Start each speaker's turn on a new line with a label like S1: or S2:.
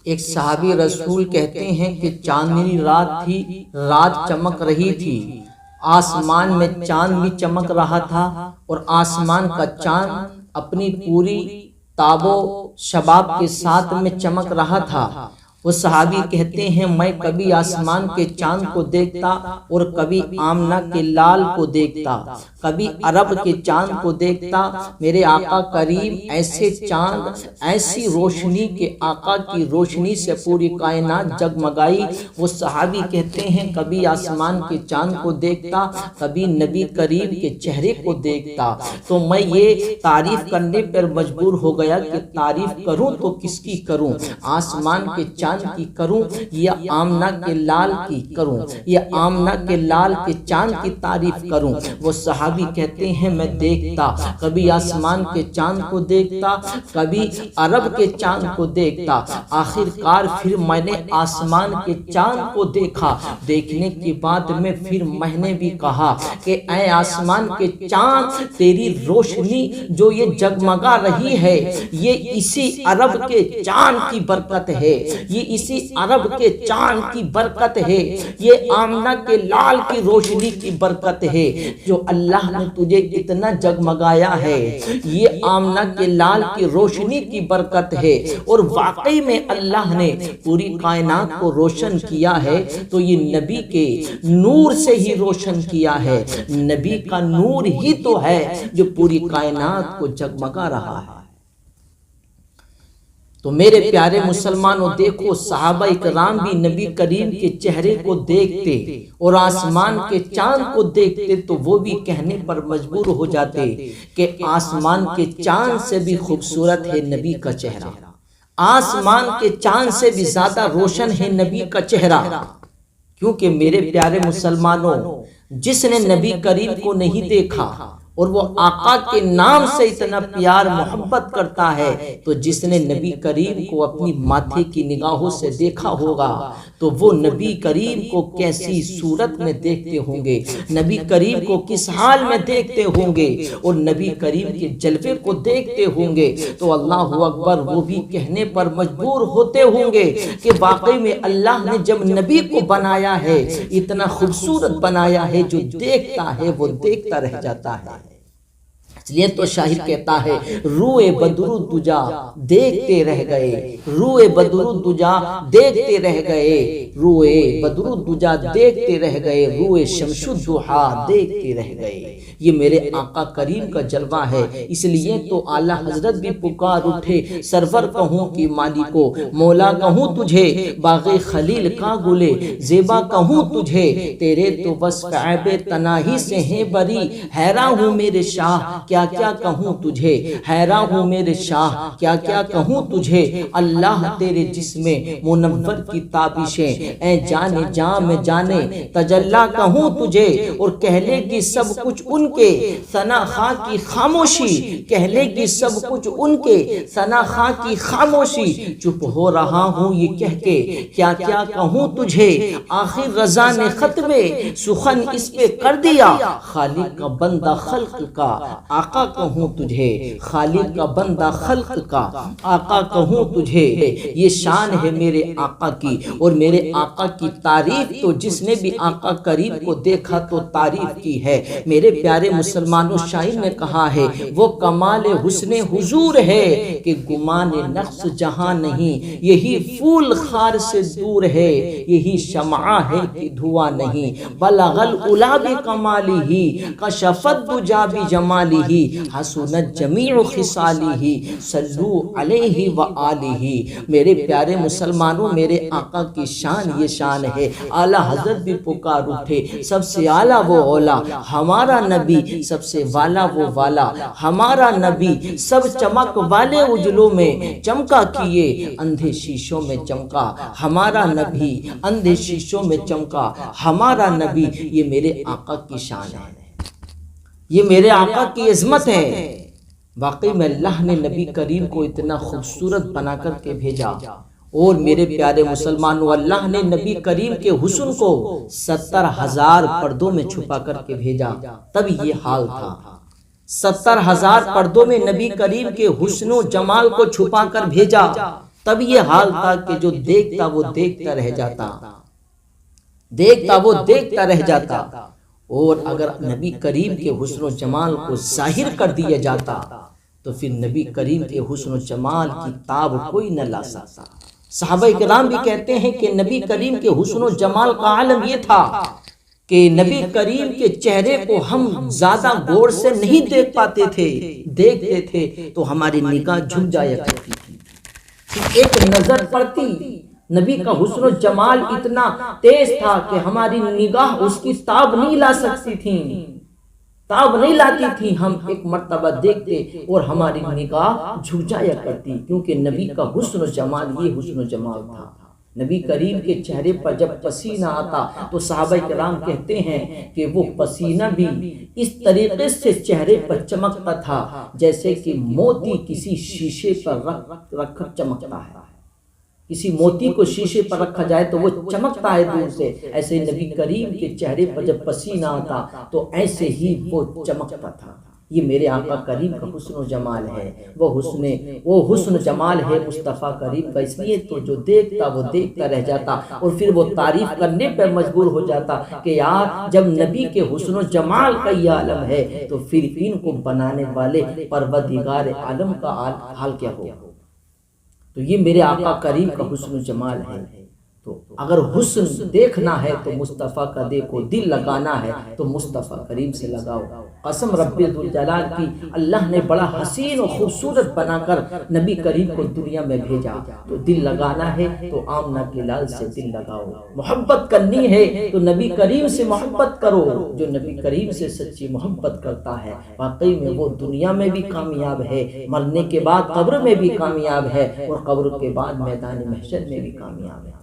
S1: ایک صحابی رسول کہتے ہیں کہ چاندنی رات تھی، رات چمک رہی تھی، آسمان میں چاند بھی چمک رہا تھا اور آسمان کا چاند اپنی پوری تاب و شباب کے ساتھ میں چمک رہا تھا۔ وہ صحابی کہتے ہیں میں کبھی آسمان کے چاند کو دیکھتا اور کبھی آمنہ کے لال کو دیکھتا، کبھی عرب کے چاند کو دیکھتا۔ میرے آقا کریم ایسے چاند، ایسی روشنی کے آقا کی روشنی سے پوری کائنات جگمگائی۔ وہ صحابی کہتے ہیں کبھی آسمان کے چاند کو دیکھتا، کبھی نبی کریم کے چہرے کو دیکھتا۔ تو میں یہ تعریف کرنے پر مجبور ہو گیا کہ تعریف کروں تو کس کی کروں، آسمان کے چاند کی کروں یا آمنہ کے لال کی کروں، یا آمنہ کے لال کے چاند کی تعریف کروں۔ وہ صحابی کہتے ہیں میں دیکھتا، کبھی آسمان کے چاند کو دیکھتا، کبھی عرب کے چاند کو دیکھتا۔ آخر کار پھر میں نے آسمان کے چاند کو دیکھا۔ دیکھنے کے بعد میں نے بھی کہا کہ اے آسمان کے چاند، تیری روشنی جو یہ جگمگا رہی ہے، یہ اسی عرب کے چاند کی برکت ہے، یہ اسی عرب کے چاند کی برکت ہے، یہ آمنہ کے لال کی روشنی کی برکت ہے جو اللہ نے تجھے اتنا جگمگایا ہے، یہ آمنہ کے لال کی روشنی کی برکت ہے۔ اور واقعی میں اللہ نے پوری کائنات کو روشن کیا ہے تو یہ نبی کے نور سے ہی روشن کیا ہے، نبی کا نور ہی تو ہے جو پوری کائنات کو جگمگا رہا ہے۔ تو میرے پیارے مسلمانوں دیکھو، صحابہ اکرام بھی نبی کریم کے چہرے کو دیکھتے اور آسمان کے چاند کو دیکھتے تو وہ بھی کہنے پر مجبور ہو جاتے کہ آسمان کے چاند سے بھی خوبصورت ہے نبی کا چہرہ، آسمان کے چاند سے بھی زیادہ روشن ہے نبی کا چہرہ۔ کیونکہ میرے پیارے مسلمانوں، جس نے نبی کریم کو نہیں دیکھا اور وہ آقا کے نام سے اتنا پیار محبت کرتا ہے، تو جس نے نبی کریم کو اپنی ماتھے کی نگاہوں سے دیکھا ہوگا تو وہ نبی کریم کو کیسی صورت میں دیکھتے ہوں گے، نبی کریم کو کس حال میں دیکھتے ہوں گے، اور نبی کریم کے جلوے کو دیکھتے ہوں گے تو اللہ اکبر، وہ بھی کہنے پر مجبور ہوتے ہوں گے کہ واقعی میں اللہ نے جب نبی کو بنایا ہے، اتنا خوبصورت بنایا ہے، جو دیکھتا ہے وہ دیکھتا رہ جاتا ہے۔ اس لیے تو شاعر کہتا ہے روئے بدرو دجا دیکھتے رہ گئے، روئے بدرو دجا دیکھتے رہ گئے، روئے بدرو دجا دیکھتے رہ گئے، روئے شمس الضحیٰ دیکھتے رہ گئے۔ یہ میرے آقا کریم کا جلوہ ہے۔ اس لیے تو اعلیٰ حضرت بھی پکار اٹھے، سرور کہوں کی مالکو، مولا کہوں تجھے، باغ خلیل کا گلے زیبا کہوں تجھے، تیرے تو وصف عیب تناہی سے ہیں بری، حیران ہوں میرے شاہ کیا کیا کہوں تجھے، حیران ہوں میرے شاہ کیا کیا کہوں تجھے، اللہ تیرے جسم منور کی تابشیں، اے جانے جاں میں جانے تجلی کہوں تجھے، اور کہہ لے گی سب کچھ ان کے ثنا خواں کی خاموشی، کہہ لے گی سب کچھ ان کے ثنا خواں کی خاموشی، چپ ہو رہا ہوں یہ کہہ کے کیا کیا کہوں تجھے، آخر رضا نے ختم سخن اس پہ کر دیا، خالق کا بندہ خلق کا آقا کہوں تجھے، خالق کا بندہ خلق کا آقا کہوں تجھے۔ یہ شان ہے میرے آقا کی، اور میرے آقا کی تعریف تو جس نے بھی آقا کریم کو دیکھا تو تعریف کی ہے۔ میرے پیارے مسلمانوں، شاعر نے کہا ہے وہ کمال حسن حضور ہے کہ گمان نقص جہاں نہیں، یہی پھول خار سے دور ہے، یہی شمع ہے کہ دھواں نہیں، بلغ العلا بکمالہ کشفت دجا بجمالہ، حسنت جمیع خصالہ صلو علیہ وآلہ۔ میرے پیارے مسلمانوں، میرے آقا کی شان یہ شان ہے۔ اعلیٰ حضرت بھی پکار اٹھے، سب سے اعلیٰ وہ اولا، ہمارا نبی سب سے والا وہ والا، ہمارا نبی سب چمک والے اجلوں میں چمکا کیے اندھے شیشوں میں چمکا، ہمارا نبی اندھے شیشوں میں چمکا، ہمارا نبی۔ یہ میرے آقا کی شان ہے، یہ میرے آقا کی عظمت ہے۔ واقعی میں اللہ نے نبی کریم کو اتنا خوبصورت بنا کر کے بھیجا، اور میرے پیارے مسلمانوں، اللہ نے نبی کریم کے حسن کو 70,000 پردوں میں چھپا کر کے بھیجا، تب یہ حال تھا۔ 70,000 پردوں میں نبی کریم کے حسن و جمال کو چھپا کر بھیجا، تب یہ حال تھا کہ جو دیکھتا وہ دیکھتا رہ جاتا، دیکھتا وہ دیکھتا رہ جاتا، اور اگر نبی کریم کے حسن و جمال کو ظاہر کر دیا جاتا تو پھر نبی کریم کے حسن و جمال کی تاب کوئی نہ لا سکتا۔ صحابہ کرام بھی کہتے ہیں کہ نبی کریم کے حسن و جمال کا عالم یہ تھا کہ نبی کریم کے چہرے کو ہم زیادہ غور سے نہیں دیکھ پاتے تھے، دیکھتے تھے تو ہماری نگاہ جھک جایا کرتی تھی، ایک نظر پڑتی نبی کا حسن و جمال اتنا تیز تھا کہ ہماری نگاہ اس کی تاب نہیں لا سکتی تھی، تاب نہیں لاتی تھی، ہم ایک مرتبہ دیکھتے اور ہماری نگاہ جھک جایا کرتی، کیونکہ نبی کا حسن و جمال یہ حسن و جمال تھا۔ نبی کریم کے چہرے پر جب پسینہ آتا تو صحابہ کرام کہتے ہیں کہ وہ پسینہ بھی اس طریقے سے چہرے پر چمکتا تھا جیسے کہ موتی کسی شیشے پر رکھ کر چمکتا ہے، کسی موتی کو شیشے پر رکھا جائے تو وہ چمکتا ہے دور سے، ایسے نبی کریم کے چہرے پر جب پسینہ آتا تو ایسے ہی وہ چمکتا تھا۔ یہ میرے آقا کریم کا حسن و جمال ہے، وہ حسن و جمال ہے مصطفیٰ کریم کا، اس لیے تو جو دیکھتا وہ دیکھتا رہ جاتا اور پھر وہ تعریف کرنے پر مجبور ہو جاتا کہ یار جب نبی کے حسن و جمال کا یہ عالم ہے تو پھر ان کو بنانے والے پروردگار عالم کا حال کیا ہو۔ تو یہ میرے آقا کریم کا حسن و جمال ہے۔ تو اگر حسن دیکھنا ہے تو مصطفیٰ کا دیکھو، دل لگانا ہے تو مصطفیٰ کریم سے لگاؤ۔ قسم رب ذوالجلال کی، اللہ نے بڑا حسین و خوبصورت بنا کر نبی کریم کو دنیا میں بھیجا، تو دل لگانا ہے تو آمنہ کے لال سے دل لگاؤ۔ محبت کرنی ہے تو نبی کریم سے محبت کرو، جو نبی کریم سے سچی محبت کرتا ہے واقعی میں وہ دنیا میں بھی کامیاب ہے، مرنے کے بعد قبر میں بھی کامیاب ہے، اور قبر کے بعد میدان محشر میں بھی کامیاب ہے۔